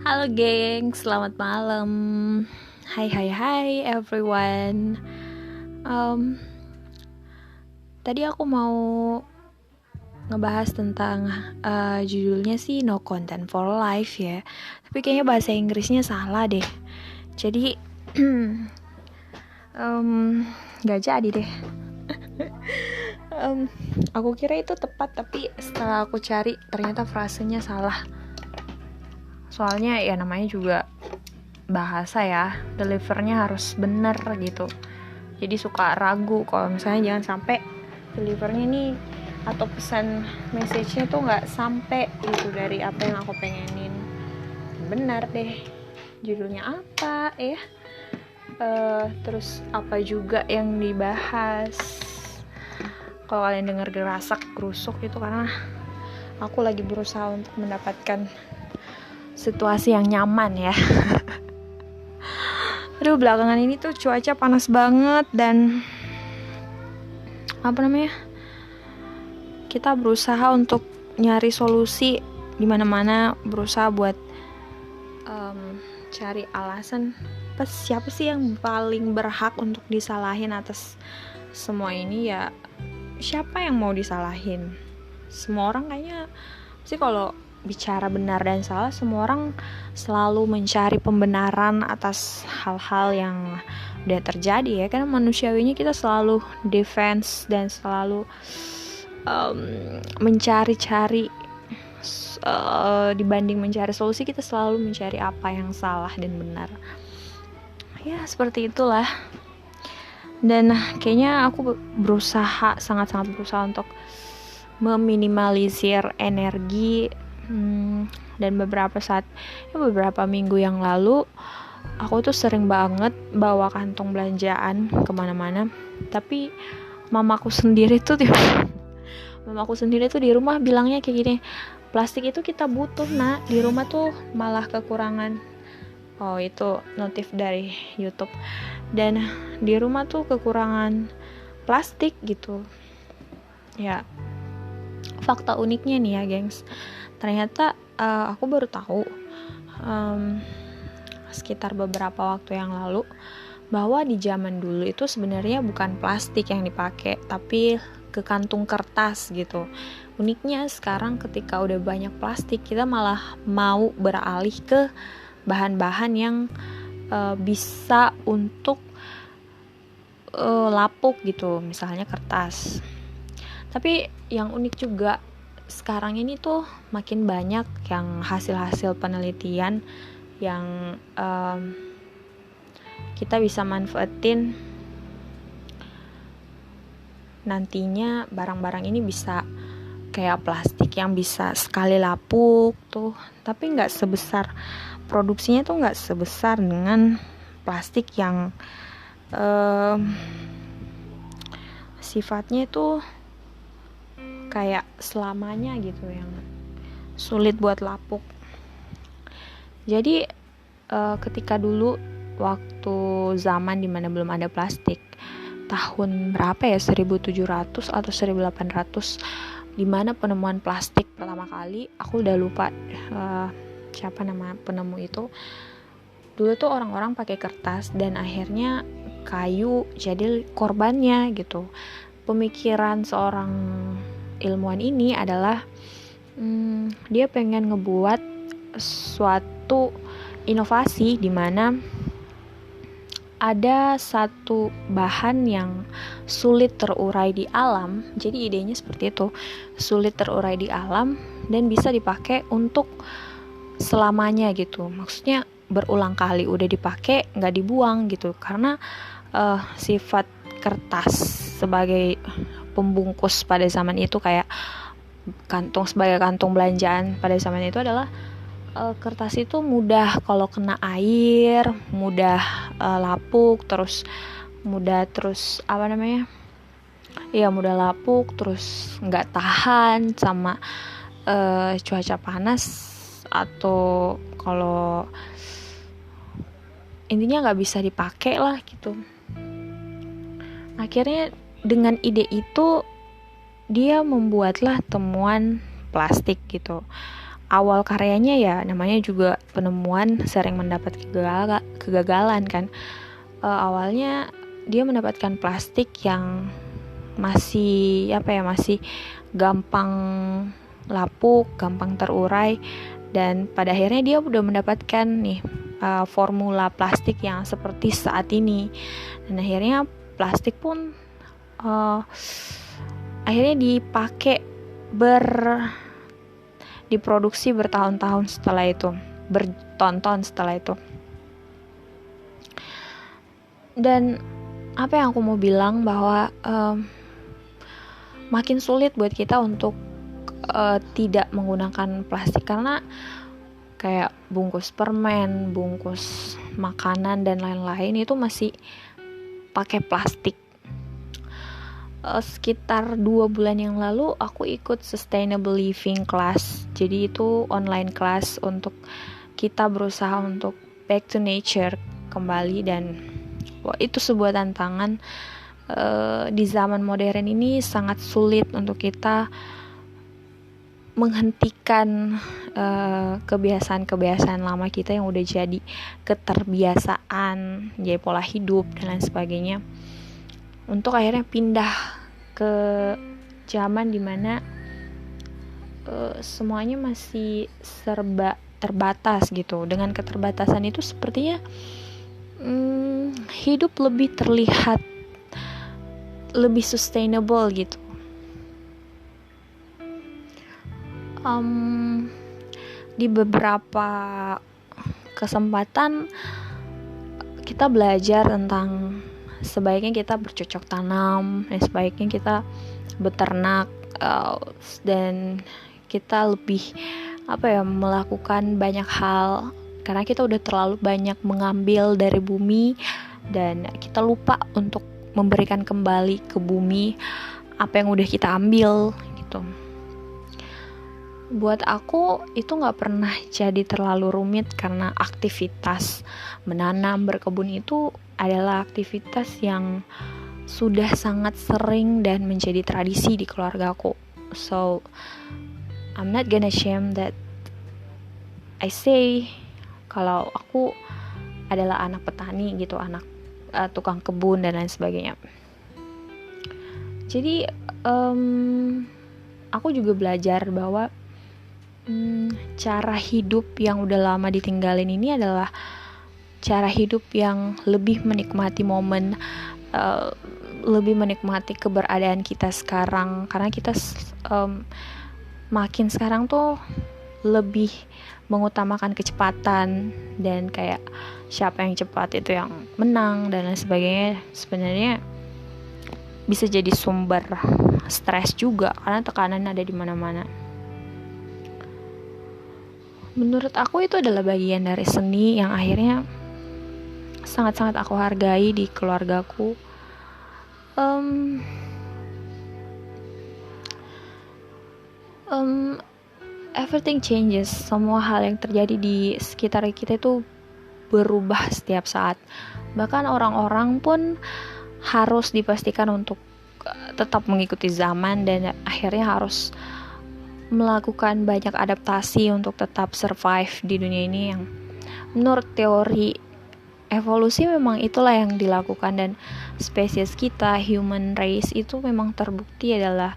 Halo geng, selamat malam. Hai everyone. Um, Tadi aku mau ngebahas tentang judulnya sih No Content for Life ya. Tapi kayaknya bahasa Inggrisnya salah deh. Jadi gak jadi deh. Aku kira itu tepat, tapi setelah aku cari ternyata frasenya salah. Soalnya ya namanya juga bahasa ya, delivernya harus bener gitu. Jadi suka ragu kalau misalnya jangan sampai delivernya nih atau pesan message-nya tuh nggak sampai gitu dari apa yang aku pengenin. Benar deh, judulnya apa ya? Terus apa juga yang dibahas? Kalau kalian dengar gerasak gerusuk itu karena aku lagi berusaha untuk mendapatkan situasi yang nyaman ya. Aduh, belakangan ini tuh cuaca panas banget dan kita berusaha untuk nyari solusi di mana-mana, berusaha buat cari alasan siapa sih yang paling berhak untuk disalahin atas semua ini ya. Siapa yang mau disalahin? Semua orang kayaknya sih kalau bicara benar dan salah, semua orang selalu mencari pembenaran atas hal-hal yang udah terjadi ya. Karena manusiawinya kita selalu defense dan selalu mencari-cari dibanding mencari solusi, kita selalu mencari apa yang salah dan benar. Ya seperti itulah. Dan kayaknya aku sangat-sangat berusaha untuk meminimalisir energi. Dan beberapa minggu yang lalu aku tuh sering banget bawa kantong belanjaan kemana-mana. Tapi mamaku sendiri tuh di rumah bilangnya kayak gini, plastik itu kita butuh nak, di rumah tuh malah kekurangan. Oh, itu notif dari YouTube. Dan di rumah tuh kekurangan plastik gitu. Ya, fakta uniknya nih ya gengs, ternyata aku baru tahu sekitar beberapa waktu yang lalu bahwa di zaman dulu itu sebenarnya bukan plastik yang dipakai, tapi ke kantung kertas gitu. Uniknya sekarang ketika udah banyak plastik, kita malah mau beralih ke bahan-bahan yang bisa untuk lapuk gitu, misalnya kertas. Tapi yang unik juga sekarang ini tuh makin banyak yang hasil-hasil penelitian yang kita bisa manfaatin. Nantinya barang-barang ini bisa kayak plastik yang bisa sekali lapuk tuh, tapi nggak sebesar, produksinya tuh nggak sebesar dengan plastik yang sifatnya itu kayak selamanya gitu, yang sulit buat lapuk. Jadi ketika dulu waktu zaman dimana belum ada plastik, tahun berapa ya, 1700 atau 1800, dimana penemuan plastik pertama kali, aku udah lupa siapa nama penemu itu. Dulu tuh orang-orang pakai kertas dan akhirnya kayu jadi korbannya gitu. Pemikiran seorang ilmuwan ini adalah dia pengen ngebuat suatu inovasi di mana ada satu bahan yang sulit terurai di alam. Jadi idenya seperti itu, sulit terurai di alam dan bisa dipakai untuk selamanya gitu. Maksudnya berulang kali udah dipakai, nggak dibuang gitu. Karena sifat kertas sebagai pembungkus pada zaman itu, kayak sebagai kantung belanjaan pada zaman itu adalah kertas itu mudah kalau kena air, mudah lapuk, terus mudah lapuk, terus nggak tahan sama cuaca panas, atau kalau intinya nggak bisa dipakai lah gitu. Akhirnya dengan ide itu dia membuatlah temuan plastik gitu. awal karyanya ya namanya juga penemuan sering mendapat kegagalan kan. Awalnya dia mendapatkan plastik yang masih masih gampang lapuk, gampang terurai, dan pada akhirnya dia udah mendapatkan nih formula plastik yang seperti saat ini. Dan akhirnya plastik pun akhirnya diproduksi bertahun-tahun setelah itu, bertonton setelah itu. Dan apa yang aku mau bilang bahwa makin sulit buat kita untuk tidak menggunakan plastik, karena kayak bungkus permen, bungkus makanan dan lain-lain itu masih pakai plastik. Sekitar 2 bulan yang lalu aku ikut sustainable living class. Jadi itu online class untuk kita berusaha untuk back to nature kembali, dan itu sebuah tantangan. Di zaman modern ini sangat sulit untuk kita menghentikan kebiasaan-kebiasaan lama kita yang udah jadi keterbiasaan, jadi pola hidup dan lain sebagainya, untuk akhirnya pindah ke zaman dimana semuanya masih serba terbatas gitu. Dengan keterbatasan itu sepertinya hidup lebih terlihat lebih sustainable gitu. Di beberapa kesempatan kita belajar tentang sebaiknya kita bercocok tanam, dan sebaiknya kita beternak, dan kita lebih melakukan banyak hal, karena kita udah terlalu banyak mengambil dari bumi dan kita lupa untuk memberikan kembali ke bumi apa yang udah kita ambil gitu. Buat aku itu gak pernah jadi terlalu rumit, karena aktivitas menanam, berkebun itu adalah aktivitas yang sudah sangat sering dan menjadi tradisi di keluarga aku. So I'm not gonna shame that I say kalau aku adalah anak petani gitu, anak tukang kebun dan lain sebagainya. Jadi aku juga belajar bahwa cara hidup yang udah lama ditinggalin ini adalah cara hidup yang lebih menikmati momen, lebih menikmati keberadaan kita sekarang, karena kita makin sekarang tuh lebih mengutamakan kecepatan, dan kayak siapa yang cepat itu yang menang dan lain sebagainya. Sebenarnya bisa jadi sumber stres juga, karena tekanan ada di mana-mana. Menurut aku itu adalah bagian dari seni yang akhirnya sangat-sangat aku hargai di keluargaku. Everything changes. Semua hal yang terjadi di sekitar kita itu berubah setiap saat. Bahkan orang-orang pun harus dipastikan untuk tetap mengikuti zaman, dan akhirnya harus melakukan banyak adaptasi untuk tetap survive di dunia ini, yang menurut teori evolusi memang itulah yang dilakukan. Dan spesies kita, human race, itu memang terbukti adalah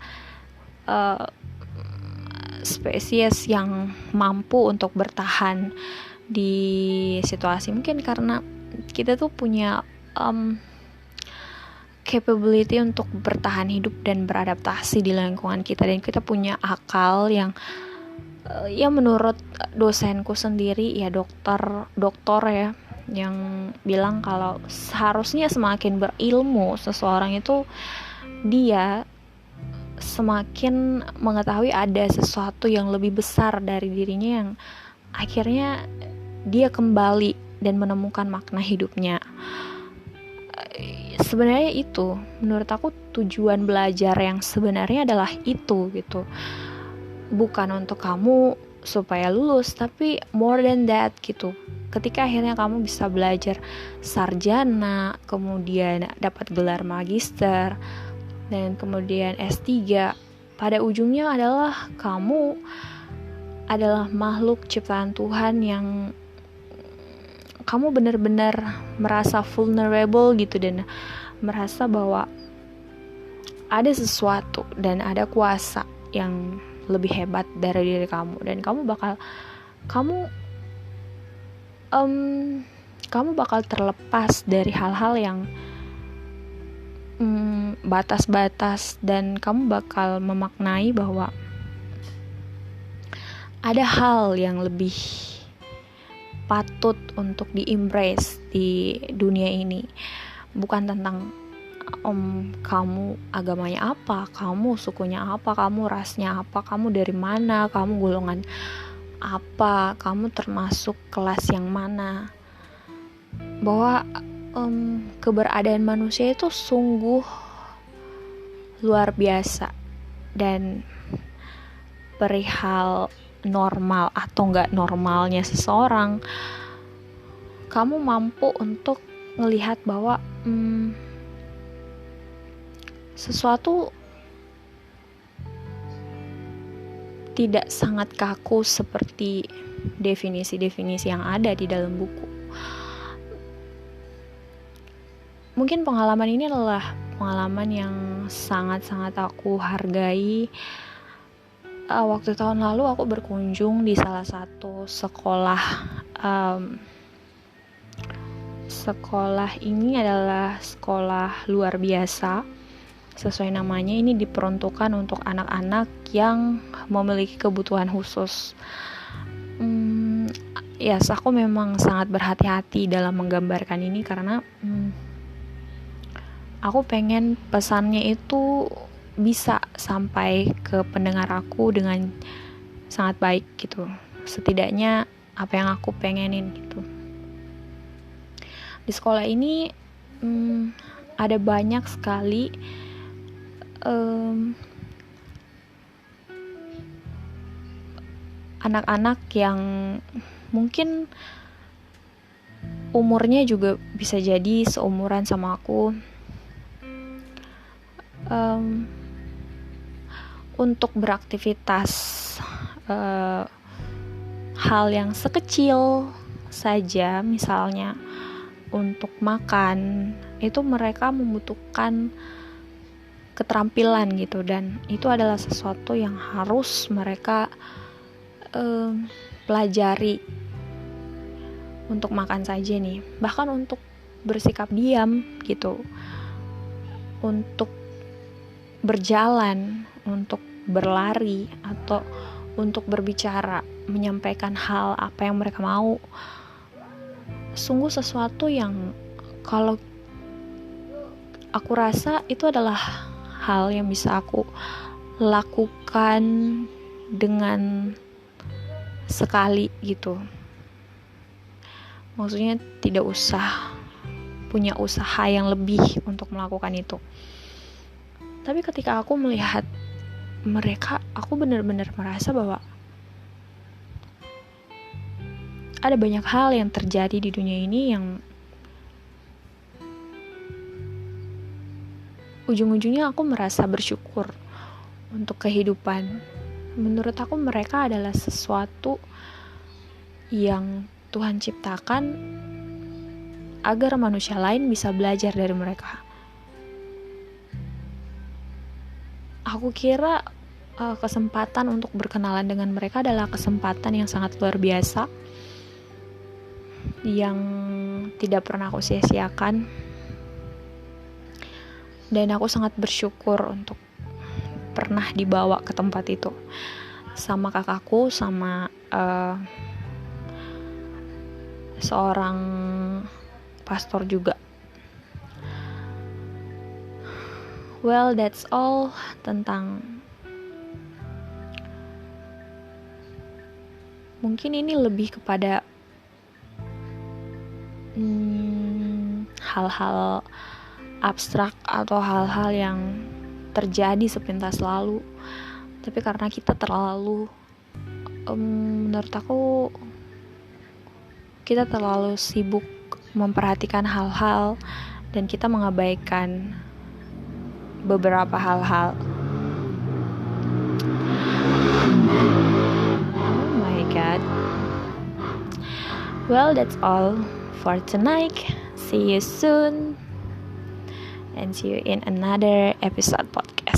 spesies yang mampu untuk bertahan di situasi, mungkin karena kita tuh punya capability untuk bertahan hidup dan beradaptasi di lingkungan kita, dan kita punya akal yang ya menurut dosenku sendiri ya, dokter ya, yang bilang kalau seharusnya semakin berilmu seseorang itu dia semakin mengetahui ada sesuatu yang lebih besar dari dirinya, yang akhirnya dia kembali dan menemukan makna hidupnya. Sebenarnya itu menurut aku tujuan belajar yang sebenarnya adalah itu gitu, bukan untuk kamu supaya lulus, tapi more than that gitu. Ketika akhirnya kamu bisa belajar sarjana, kemudian dapat gelar magister, dan kemudian S3, pada ujungnya adalah kamu adalah makhluk ciptaan Tuhan yang kamu benar-benar merasa vulnerable gitu, dan merasa bahwa ada sesuatu dan ada kuasa yang lebih hebat dari diri kamu, dan kamu bakal terlepas dari hal-hal yang batas-batas, dan kamu bakal memaknai bahwa ada hal yang lebih patut untuk di-embrace di dunia ini. Bukan tentang kamu agamanya apa, kamu sukunya apa, kamu rasnya apa, kamu dari mana, kamu golongan apa, kamu termasuk kelas yang mana. Bahwa keberadaan manusia itu sungguh luar biasa, dan perihal normal atau nggak normalnya seseorang, kamu mampu untuk melihat bahwa sesuatu tidak sangat kaku seperti definisi-definisi yang ada di dalam buku. Mungkin pengalaman ini adalah pengalaman yang sangat-sangat aku hargai. Waktu tahun lalu aku berkunjung di salah satu sekolah. Sekolah ini adalah sekolah luar biasa. Sesuai namanya, ini diperuntukkan untuk anak-anak yang memiliki kebutuhan khusus. Yes, aku memang sangat berhati-hati dalam menggambarkan ini karena aku pengen pesannya itu bisa sampai ke pendengar aku dengan sangat baik gitu. Setidaknya apa yang aku pengenin gitu. Di sekolah ini ada banyak sekali anak-anak yang mungkin umurnya juga bisa jadi seumuran sama aku. Untuk beraktivitas hal yang sekecil saja, misalnya untuk makan, itu mereka membutuhkan keterampilan gitu, dan itu adalah sesuatu yang harus mereka pelajari. Untuk makan saja nih, bahkan untuk bersikap diam gitu, untuk berjalan, untuk berlari, atau untuk berbicara, menyampaikan hal apa yang mereka mau. Sungguh sesuatu yang kalau aku rasa itu adalah hal yang bisa aku lakukan dengan sekali gitu. Maksudnya tidak usah punya usaha yang lebih untuk melakukan itu. Tapi ketika aku melihat mereka, aku benar-benar merasa bahwa ada banyak hal yang terjadi di dunia ini yang ujung-ujungnya aku merasa bersyukur untuk kehidupan. Menurut aku mereka adalah sesuatu yang Tuhan ciptakan agar manusia lain bisa belajar dari mereka. Aku kira kesempatan untuk berkenalan dengan mereka adalah kesempatan yang sangat luar biasa, yang tidak pernah aku sia-siakan. Dan aku sangat bersyukur untuk pernah dibawa ke tempat itu sama kakakku, sama seorang pastor juga. Well, that's all tentang, mungkin ini lebih kepada hal-hal abstrak atau hal-hal yang terjadi sepintas lalu. Tapi karena kita terlalu menurut aku kita terlalu sibuk memperhatikan hal-hal dan kita mengabaikan beberapa hal-hal. Oh Well, that's all for tonight. See you soon and see you in another episode podcast.